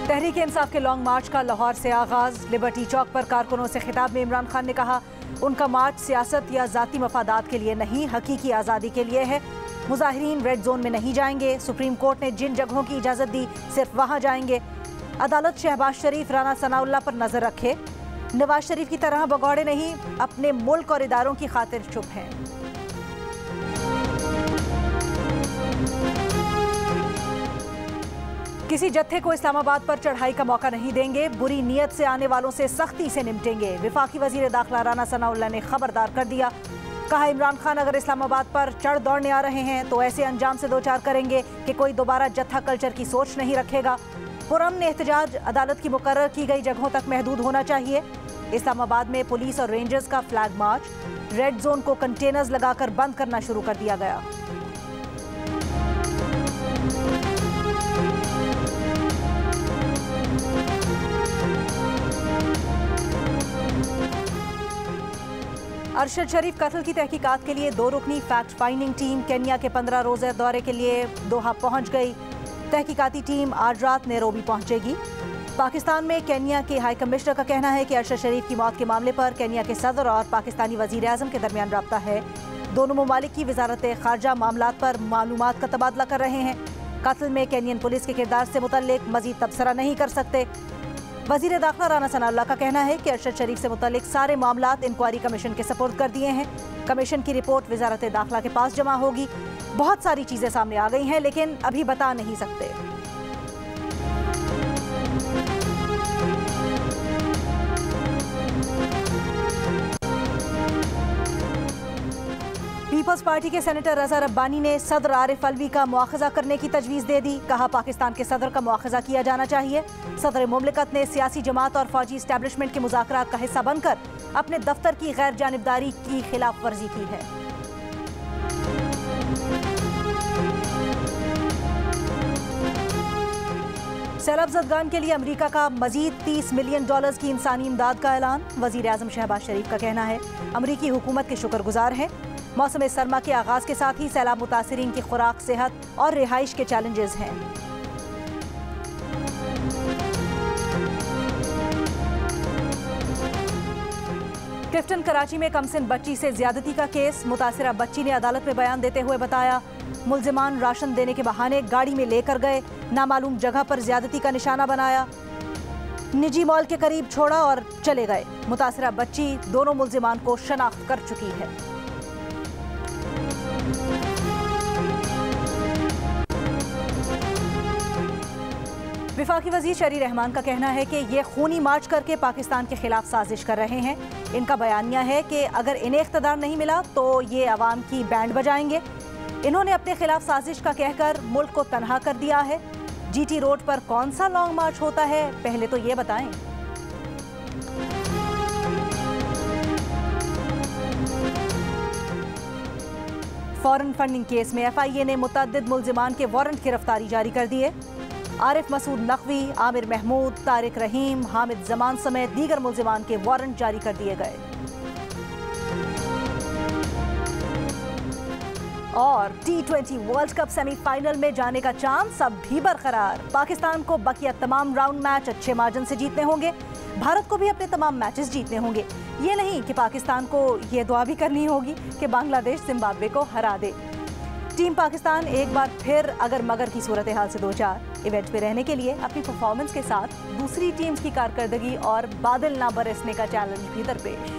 तहरीक इंसाफ के लॉन्ग मार्च का लाहौर से आगाज। लिबर्टी चौक पर कारकुनों से खिताब में इमरान खान ने कहा, उनका मार्च सियासत या जाती मफादात के लिए नहीं, हकीकी आज़ादी के लिए है। मुजाहिरीन रेड जोन में नहीं जाएंगे। सुप्रीम कोर्ट ने जिन जगहों की इजाज़त दी सिर्फ वहाँ जाएंगे। अदालत शहबाज शरीफ, राना सनाउल्लाह पर नजर रखे। नवाज शरीफ की तरह भगौड़े नहीं, अपने मुल्क और इदारों की खातिर चुप हैं। किसी जत्थे को इस्लामाबाद पर चढ़ाई का मौका नहीं देंगे। बुरी नीयत से आने वालों से सख्ती से निपटेंगे। विफाकी वजीर दाखिला राना सनाउल्लाह ने खबरदार कर दिया। कहा, इमरान खान अगर इस्लामाबाद पर चढ़ दौड़ने आ रहे हैं तो ऐसे अंजाम से दो चार करेंगे कि कोई दोबारा जत्था कल्चर की सोच नहीं रखेगा। पुरअमन एहतजाज अदालत की मुकर्रर की गई जगहों तक महदूद होना चाहिए। इस्लामाबाद में पुलिस और रेंजर्स का फ्लैग मार्च। रेड जोन को कंटेनर्स लगाकर बंद करना शुरू कर दिया गया। अरशद शरीफ कत्ल की तहकीकात के लिए 2 रुकनी फैक्ट फाइंडिंग टीम केन्या के 15 रोज़ा दौरे के लिए दोहा पहुंच गई। तहकीकाती टीम आज रात नैरोबी पहुंचेगी। पाकिस्तान में केन्या के हाई कमिश्नर का कहना है कि अरशद शरीफ की मौत के मामले पर केन्या के सदर और पाकिस्तानी वजीर आज़म के दरमियान राब्ता है। दोनों ममालिक की वजारत खारजा मामलात पर मालूमात का तबादला कर रहे हैं। कत्ल में केन्यन पुलिस के किरदार से मुतल्लिक मजीद तबसरा नहीं कर सकते। वजीर दाखिला राना सनाउल्लाह का कहना है कि अरशद शरीफ से मुतल्लिक सारे मामलात इंक्वायरी कमीशन के सपुर्द कर दिए हैं। कमीशन की रिपोर्ट वजारत दाखिला के पास जमा होगी। बहुत सारी चीजें सामने आ गई हैं, लेकिन अभी बता नहीं सकते। पीपल्स पार्टी के सेनेटर रजा रब्बानी ने सदर आरिफ अलवी का मुआखजा करने की तजवीज़ दे दी। कहा, पाकिस्तान के सदर का मुआखजा किया जाना चाहिए। सदर मुमलिकत ने सियासी जमात और फौजी इस्टेब्लिशमेंट के मुज़ाकरात का हिस्सा बनकर अपने दफ्तर की गैर जानिबदारी की खिलाफ वर्जी की है। सैलाब ज़दगान के लिए अमेरिका का मजीद $30 मिलियन की इंसानी इमदाद का ऐलान। वजीर आज़म शहबाज शरीफ का कहना है, अमरीकी हुकूमत के शुक्रगुजार हैं। मौसम सरमा के आगाज के साथ ही सैलाब मुतासिरीन की खुराक, सेहत और रिहाइश के चैलेंजेस हैं। क्लिफ्टन कराची में कमसिन बच्ची से ज्यादती का केस। मुतासिरा बच्ची ने अदालत में बयान देते हुए बताया, मुल्जिमान राशन देने के बहाने गाड़ी में लेकर गए, नामालूम जगह पर ज्यादती का निशाना बनाया, निजी मॉल के करीब छोड़ा और चले गए। मुतासिरा बच्ची दोनों मुल्जिमान को शनाख्त कर चुकी है। विफाकी वजीर शरी रहमान का कहना है कि ये खूनी मार्च करके पाकिस्तान के खिलाफ साजिश कर रहे हैं। इनका बयानिया है कि अगर इन्हें इख्तिदार नहीं मिला तो ये अवाम की बैंड बजाएंगे। इन्होंने अपने खिलाफ साजिश का कहकर मुल्क को तनहा कर दिया है। जीटी रोड पर कौन सा लॉन्ग मार्च होता है, पहले तो ये बताएं। फॉरेन फंडिंग केस में FIA ने मुतअद्दिद मुल्जिमान के वारंट गिरफ्तारी जारी कर दिए। आरिफ मसूद नकवी, आमिर महमूद, तारिक रहीम, हामिद जमान समेत दीगर मुल्जिमान के वारंट जारी कर दिए गए। और T20 वर्ल्ड कप सेमीफाइनल में जाने का चांस अब भी बरकरार। पाकिस्तान को बकिया तमाम राउंड मैच अच्छे मार्जिन से जीतने होंगे। भारत को भी अपने तमाम मैचेस जीतने होंगे। ये नहीं कि पाकिस्तान को ये दुआ भी करनी होगी कि बांग्लादेश जिम्बाब्वे को हरा दे। टीम पाकिस्तान एक बार फिर अगर मगर की सूरत हाल से दो चार इवेंट में रहने के लिए अपनी परफॉर्मेंस के साथ दूसरी टीम्स की कारकर्दगी और बादल ना बरसने का चैलेंज भी दरपेश।